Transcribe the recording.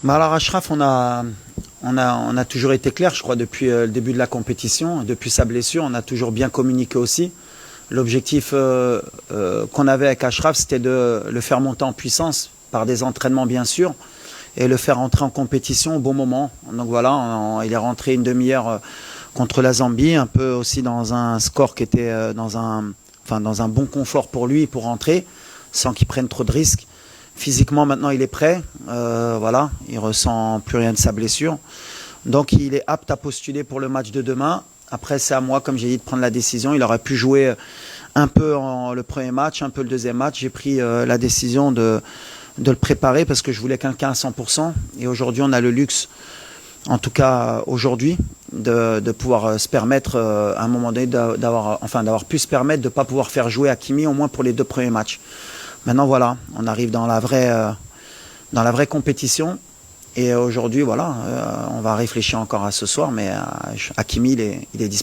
Alors Achraf, on a toujours été clair, je crois, depuis le début de la compétition, depuis sa blessure, on a toujours bien communiqué aussi. L'objectif qu'on avait avec Achraf, c'était de le faire monter en puissance par des entraînements bien sûr, et le faire entrer en compétition au bon moment. Donc voilà, il est rentré une demi-heure contre la Zambie, un peu aussi dans un score qui était dans un bon confort pour lui, pour rentrer, sans qu'il prenne trop de risques. Physiquement, maintenant, il est prêt. Voilà, il ressent plus rien de sa blessure. Donc, il est apte à postuler pour le match de demain. Après, c'est à moi, comme j'ai dit, de prendre la décision. Il aurait pu jouer un peu le premier match, un peu le deuxième match. J'ai pris la décision de le préparer parce que je voulais quelqu'un à 100%. Et aujourd'hui, on a le luxe, en tout cas aujourd'hui, de pouvoir se permettre, à un moment donné, d'avoir pu se permettre de ne pas pouvoir faire jouer Hakimi, au moins pour les 2 premiers matchs. Maintenant, voilà, on arrive dans la vraie compétition. Et aujourd'hui, voilà, on va réfléchir encore à ce soir, mais Hakimi, il est disponible.